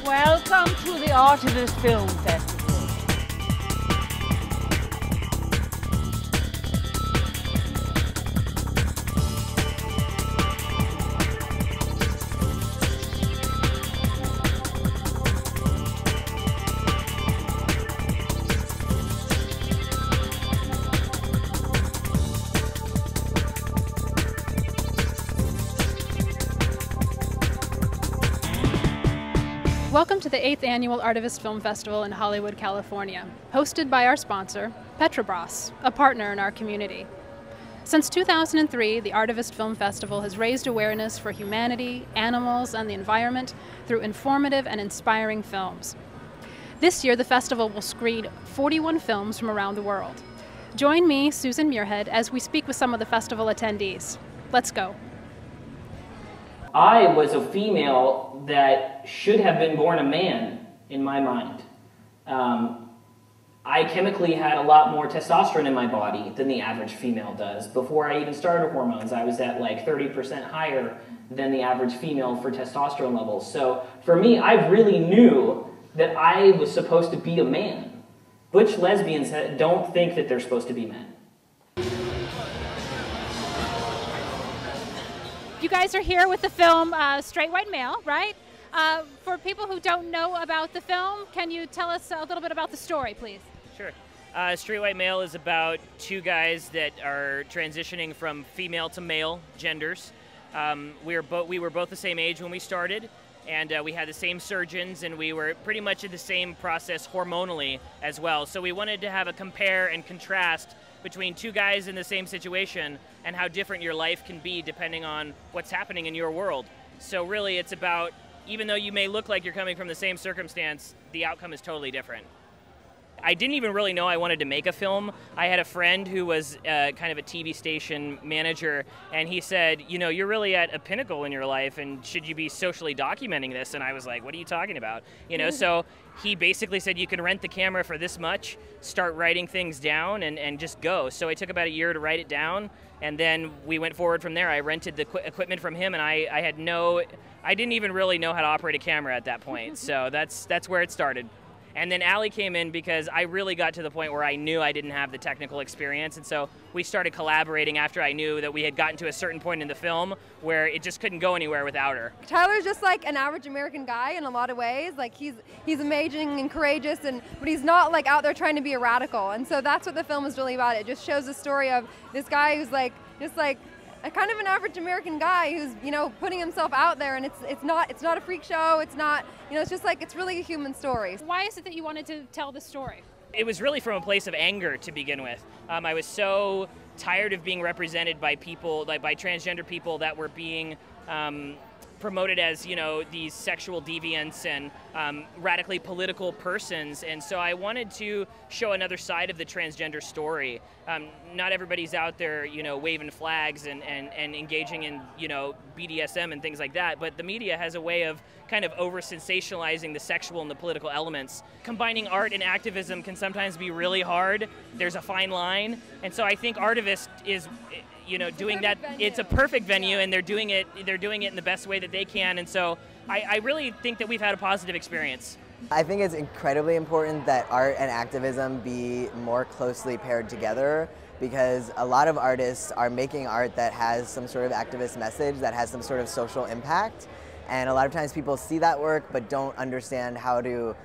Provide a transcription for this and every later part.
Welcome to the Artivist Film Festival. Welcome to the 8th Annual Artivist Film Festival in Hollywood, California, hosted by our sponsor, Petrobras, a partner in our community. Since 2003, the Artivist Film Festival has raised awareness for humanity, animals, and the environment through informative and inspiring films. This year, the festival will screen 41 films from around the world. Join me, Susan Muirhead, as we speak with some of the festival attendees. Let's go. I was a female that should have been born a man in my mind. I chemically had a lot more testosterone in my body than the average female does. Before I even started hormones, I was at like 30% higher than the average female for testosterone levels. So for me, I really knew that I was supposed to be a man. Butch lesbians don't think that they're supposed to be men. You guys are here with the film Straight White Male, right? For people who don't know about the film, can you tell us a little bit about the story, please? Sure. Straight White Male is about two guys that are transitioning from female to male genders. We were both the same age when we started, and we had the same surgeons, and we were pretty much in the same process hormonally as well. So we wanted to have a compare and contrast between two guys in the same situation and how different your life can be depending on what's happening in your world. So really it's about, even though you may look like you're coming from the same circumstance, the outcome is totally different. I didn't even really know I wanted to make a film. I had a friend who was kind of a TV station manager, and he said, you know, you're really at a pinnacle in your life, and should you be socially documenting this? And I was like, what are you talking about? You know, so he basically said, you can rent the camera for this much, start writing things down, and just go. So it took about a year to write it down, and then we went forward from there. I rented the equipment from him, and I didn't even really know how to operate a camera at that point. So that's where it started. And then Allie came in because I really got to the point where I knew I didn't have the technical experience, and so we started collaborating after I knew that we had gotten to a certain point in the film where it just couldn't go anywhere without her. Tyler's just like an average American guy in a lot of ways. Like he's amazing and courageous, but he's not like out there trying to be a radical. And so that's what the film is really about. It just shows the story of this guy who's like just like a kind of an average American guy who's, you know, putting himself out there, and it's not a freak show. It's not, you know, it's just like, it's really a human story. Why is it that you wanted to tell the story? It was really from a place of anger to begin with. I was so tired of being represented by people, like by transgender people that were being promoted as, you know, these sexual deviants and radically political persons, and so I wanted to show another side of the transgender story. Not everybody's out there, you know, waving flags and engaging in, you know, BDSM and things like that, but the media has a way of kind of over-sensationalizing the sexual and the political elements. Combining art and activism can sometimes be really hard. There's a fine line, and so I think Artivist is, you know, doing that. It's a perfect venue, and they're doing it in the best way that they can, and so I really think that we've had a positive experience. I think it's incredibly important that art and activism be more closely paired together, because a lot of artists are making art that has some sort of activist message, that has some sort of social impact, and a lot of times people see that work but don't understand how to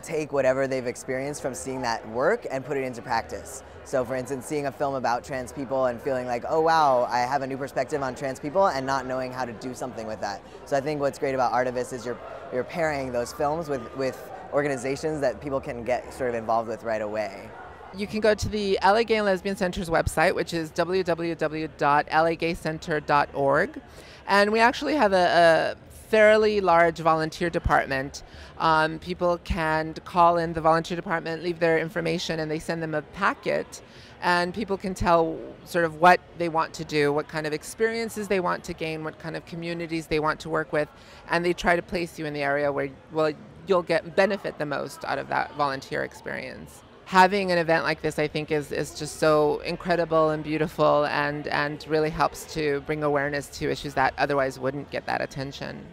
take whatever they've experienced from seeing that work and put it into practice. So for instance, seeing a film about trans people and feeling like, oh wow, I have a new perspective on trans people, and not knowing how to do something with that. So I think what's great about Artivist is you're pairing those films with organizations that people can get sort of involved with right away. You can go to the LA Gay Lesbian Center's website, which is www.lagaycenter.org. And we actually have a fairly large volunteer department. People can call in the volunteer department, leave their information, and they send them a packet, and people can tell sort of what they want to do, what kind of experiences they want to gain, what kind of communities they want to work with, and they try to place you in the area where, well, you'll benefit the most out of that volunteer experience. Having an event like this, I think, is just so incredible and beautiful, and really helps to bring awareness to issues that otherwise wouldn't get that attention.